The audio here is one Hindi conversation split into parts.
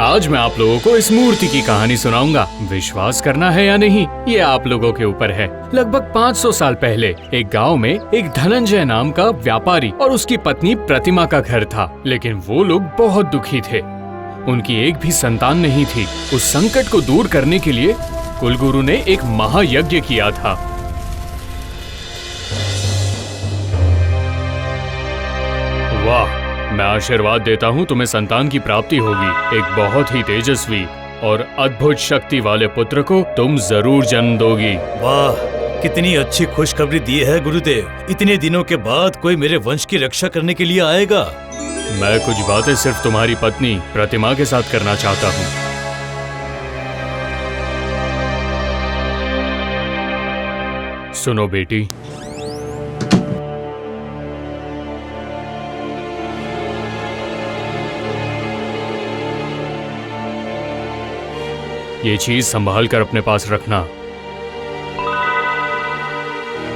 आज मैं आप लोगों को इस मूर्ति की कहानी सुनाऊंगा। विश्वास करना है या नहीं, ये आप लोगों के ऊपर है। लगभग 500 साल पहले एक गांव में एक धनंजय नाम का व्यापारी और उसकी पत्नी प्रतिमा का घर था। लेकिन वो लोग बहुत दुखी थे। उनकी एक भी संतान नहीं थी। उस संकट को दूर करने के लिए कुलगुरु ने एक महायज्ञ किया था। वाह, मैं आशीर्वाद देता हूँ तुम्हें संतान की प्राप्ति होगी। एक बहुत ही तेजस्वी और अद्भुत शक्ति वाले पुत्र को तुम जरूर जन्म दोगी। वाह, कितनी अच्छी खुशखबरी दी है गुरुदेव। इतने दिनों के बाद कोई मेरे वंश की रक्षा करने के लिए आएगा। मैं कुछ बातें सिर्फ तुम्हारी पत्नी प्रतिमा के साथ करना चाहता हूँ। सुनो बेटी, ये चीज संभाल कर अपने पास रखना।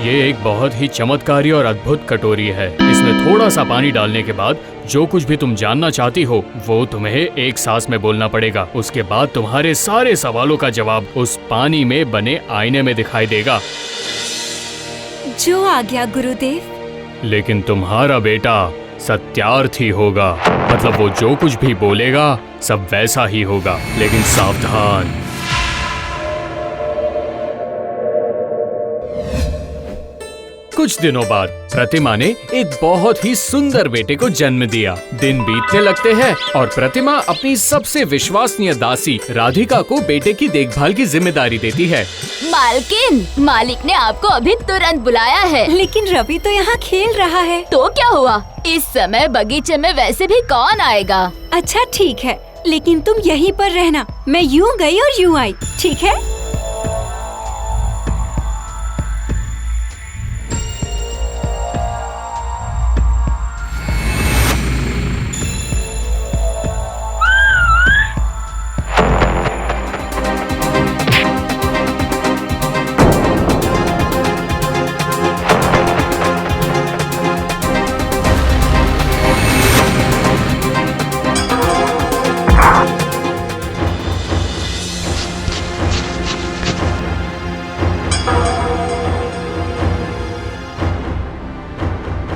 ये एक बहुत ही चमत्कारी और अद्भुत कटोरी है। इसमें थोड़ा सा पानी डालने के बाद जो कुछ भी तुम जानना चाहती हो वो तुम्हें एक सांस में बोलना पड़ेगा। उसके बाद तुम्हारे सारे सवालों का जवाब उस पानी में बने आईने में दिखाई देगा। जो आ गया गुरुदेव। लेकिन तुम्हारा बेटा सत्यार्थी होगा, मतलब वो जो कुछ भी बोलेगा सब वैसा ही होगा। लेकिन सावधान, कुछ दिनों बाद प्रतिमा ने एक बहुत ही सुंदर बेटे को जन्म दिया। दिन बीतने लगते हैं और प्रतिमा अपनी सबसे विश्वसनीय दासी राधिका को बेटे की देखभाल की जिम्मेदारी देती है। मालकिन, मालिक ने आपको अभी तुरंत बुलाया है। लेकिन रवि तो यहाँ खेल रहा है। तो क्या हुआ? इस समय बगीचे में वैसे भी कौन आएगा? अच्छा ठीक है, लेकिन तुम यहीं पर रहना। मैं यूँ गई और यूँ आई, ठीक है?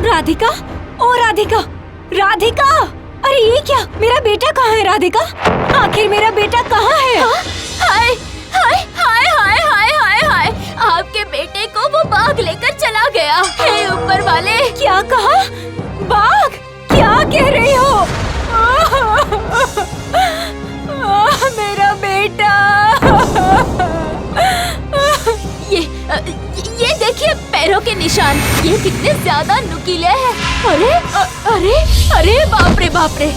राधिका, ओ राधिका, राधिका! अरे ये क्या? मेरा बेटा कहाँ है राधिका? आखिर मेरा बेटा कहाँ है? हाय हाय हाय हाय हाय हाय हाय! आपके बेटे को वो बाघ लेकर चला गया। हे ऊपर वाले! क्या कहा? बाघ? क्या कह रही हो? मेरा बेटा! ये देखिए पैरों के निशान। ये कितने ज्यादा नुकीले हैं। अरे अरे अरे बाप रे बाप रे!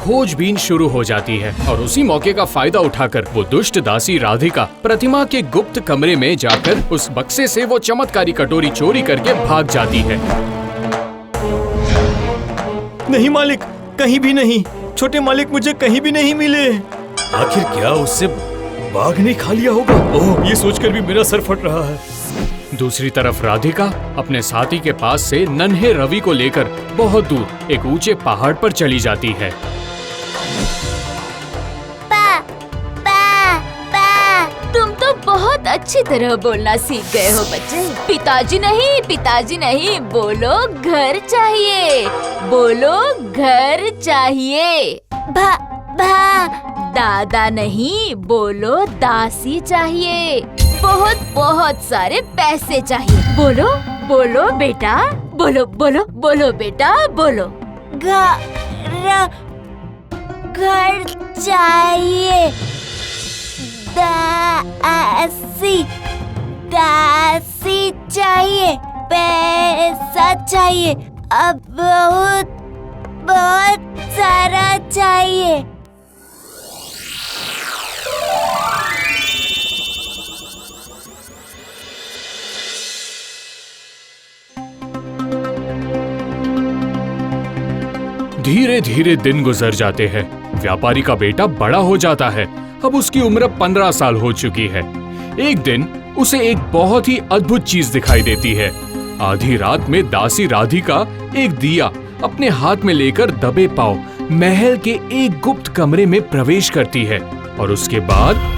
खोजबीन शुरू हो जाती है और उसी मौके का फायदा उठाकर वो दुष्ट दासी राधिका प्रतिमा के गुप्त कमरे में जाकर उस बक्से से वो चमत्कारी कटोरी चोरी करके भाग जाती है। नहीं मालिक, कहीं भी नहीं। छोटे मालिक मुझे कहीं भी नहीं मिले। आखिर क्या उससे बाघ ने खा लिया होगा? ओह, ये सोचकर भी मेरा सर फट रहा है। दूसरी तरफ राधिका अपने साथी के पास से नन्हे रवि को लेकर बहुत दूर एक ऊंचे पहाड़ पर चली जाती है। तुम तो बहुत अच्छी तरह बोलना सीख गए हो बच्चे। पिताजी नहीं, बोलो घर चाहिए, बोलो घर चाहिए। दादा नहीं, बोलो दासी चाहिए। बहुत बहुत सारे पैसे चाहिए। बोलो बोलो बेटा, बोलो बोलो बोलो बेटा, बोलो। घर चाहिए। दासी चाहिए। पैसा चाहिए। अब बहुत बहुत सारा चाहिए। धीरे धीरे दिन गुजर जाते हैं। व्यापारी का बेटा बड़ा हो जाता है। अब उसकी उम्र 15 साल हो चुकी है। एक दिन उसे एक बहुत ही अद्भुत चीज दिखाई देती है। आधी रात में दासी राधिका एक दिया अपने हाथ में लेकर दबे पांव महल के एक गुप्त कमरे में प्रवेश करती है और उसके बाद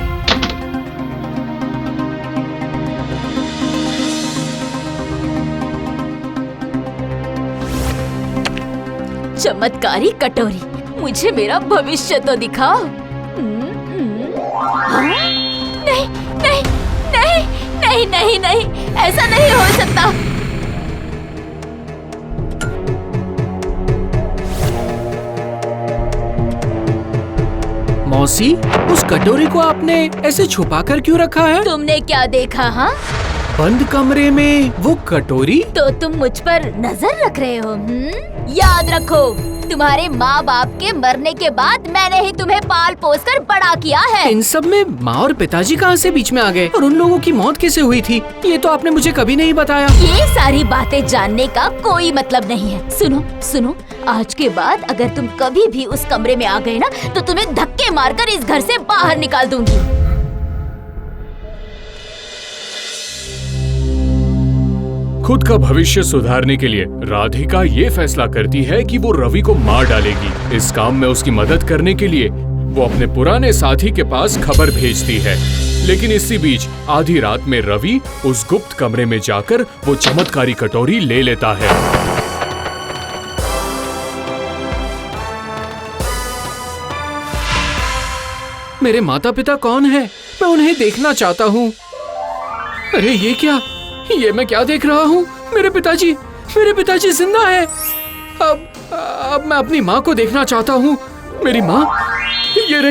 चमत्कारी कटोरी, मुझे मेरा भविष्य तो दिखाओ। हाँ? नहीं नहीं नहीं नहीं नहीं नहीं, ऐसा नहीं हो सकता। मौसी, उस कटोरी को आपने ऐसे छुपा कर क्यों रखा है? तुमने क्या देखा? हाँ, बंद कमरे में वो कटोरी? तो तुम मुझ पर नजर रख रहे हो? याद रखो, तुम्हारे माँ बाप के मरने के बाद मैंने ही तुम्हें पाल पोस कर बड़ा किया है। इन सब में माँ और पिताजी कहाँ से बीच में आ गए? और उन लोगों की मौत कैसे हुई थी? ये तो आपने मुझे कभी नहीं बताया। ये सारी बातें जानने का कोई मतलब नहीं है। सुनो सुनो, आज के बाद अगर तुम कभी भी उस कमरे में आ गए ना, तो तुम्हें धक्के मारकर इस घर से बाहर निकाल दूंगी। खुद का भविष्य सुधारने के लिए राधिका ये फैसला करती है कि वो रवि को मार डालेगी। इस काम में उसकी मदद करने के लिए वो अपने पुराने साथी के पास खबर भेजती है। लेकिन इसी बीच आधी रात में रवि उस गुप्त कमरे में जाकर वो चमत्कारी कटोरी ले लेता है। मेरे माता पिता कौन है? मैं उन्हें देखना चाहता हूँ। अरे ये क्या? ये मैं क्या देख रहा हूँ? मेरे पिताजी जिंदा है। अब मैं अपनी माँ को देखना चाहता हूँ। मेरी माँ, ये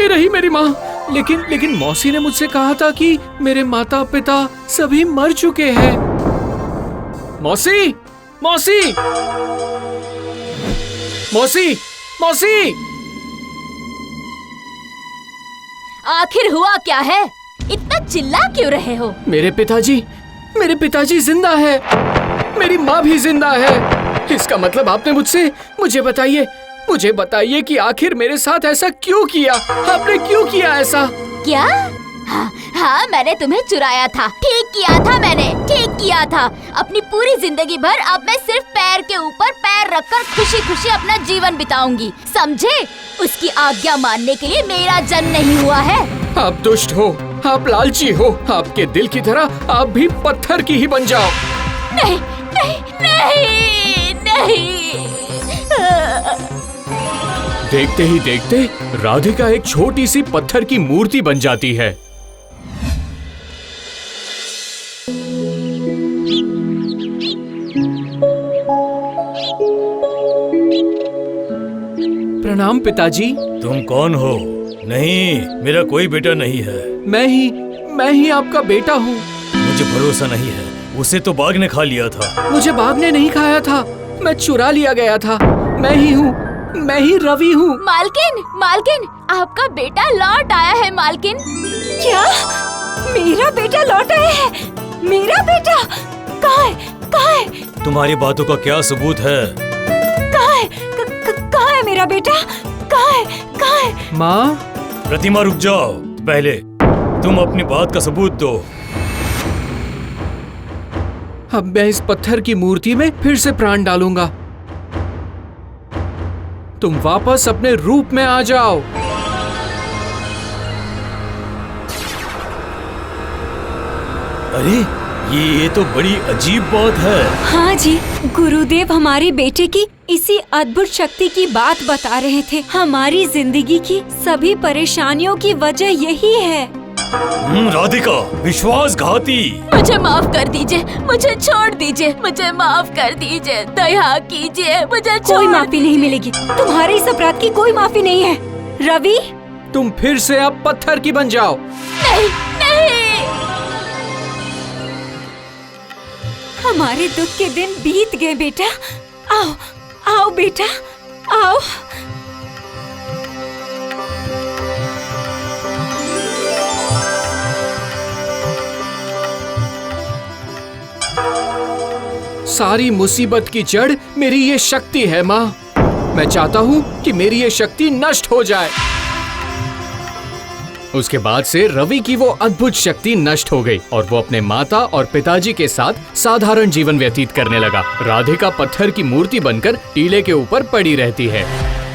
रही मेरी माँ। लेकिन मौसी ने मुझसे कहा था कि मेरे माता पिता सभी मर चुके हैं। मौसी, मौसी, मौसी, मौसी! आखिर हुआ क्या है? इतना चिल्ला क्यों रहे हो? मेरे पिताजी जिंदा है। मेरी माँ भी जिंदा है। इसका मतलब आपने मुझे बताइए कि आखिर मेरे साथ ऐसा क्यों किया? आपने क्यों किया ऐसा? क्या? हाँ, मैंने तुम्हें चुराया था। ठीक किया था। अपनी पूरी जिंदगी भर अब मैं सिर्फ पैर के ऊपर पैर रखकर खुशी खुशी अपना जीवन बिताऊंगी, समझे? उसकी आज्ञा मानने के लिए मेरा जन्म नहीं हुआ है। आप दुष्ट हो, आप लालची हो। आपके दिल की तरह आप भी पत्थर की ही बन जाओ। नहीं नहीं नहीं नहीं। देखते ही देखते राधिका एक छोटी सी पत्थर की मूर्ति बन जाती है। प्रणाम पिताजी। तुम कौन हो? नहीं, मेरा कोई बेटा नहीं है। मैं ही आपका बेटा हूँ। मुझे भरोसा नहीं है, उसे तो बाघ ने खा लिया था। मुझे बाघ ने नहीं खाया था, मैं चुरा लिया गया था। मैं ही रवि हूँ। मालकिन, आपका बेटा लौट आया है। मालकिन, क्या? मेरा बेटा लौट आया है? मेरा बेटा कहाँ है? तुम्हारी बातों का क्या सबूत है? कहाँ है मेरा बेटा? कहाँ है? माँ, प्रतिमा रुक जाओ। पहले तुम अपनी बात का सबूत दो। अब मैं इस पत्थर की मूर्ति में फिर से प्राण डालूंगा। तुम वापस अपने रूप में आ जाओ। अरे ये तो बड़ी अजीब बात है। हाँ जी, गुरुदेव हमारे बेटे की इसी अद्भुत शक्ति की बात बता रहे थे। हमारी जिंदगी की सभी परेशानियों की वजह यही है। राधिका, विश्वासघाती। मुझे माफ कर दीजिए, मुझे छोड़ दीजिए, मुझे माफ कर दीजिए, दया कीजिए, मुझे कोई माफी नहीं मिलेगी। तुम्हारे इस अपराध की कोई माफी नहीं है। रवि, तुम फिर से अब पत्थर की बन जाओ। नहीं नहीं। हमारे दुख के दिन बीत गए बेटा। आओ बेटा, आओ। सारी मुसीबत की जड़ मेरी ये शक्ति है माँ। मैं चाहता हूँ कि मेरी ये शक्ति नष्ट हो जाए। उसके बाद से रवि की वो अद्भुत शक्ति नष्ट हो गई और वो अपने माता और पिताजी के साथ साधारण जीवन व्यतीत करने लगा। राधिका पत्थर की मूर्ति बनकर टीले के ऊपर पड़ी रहती है।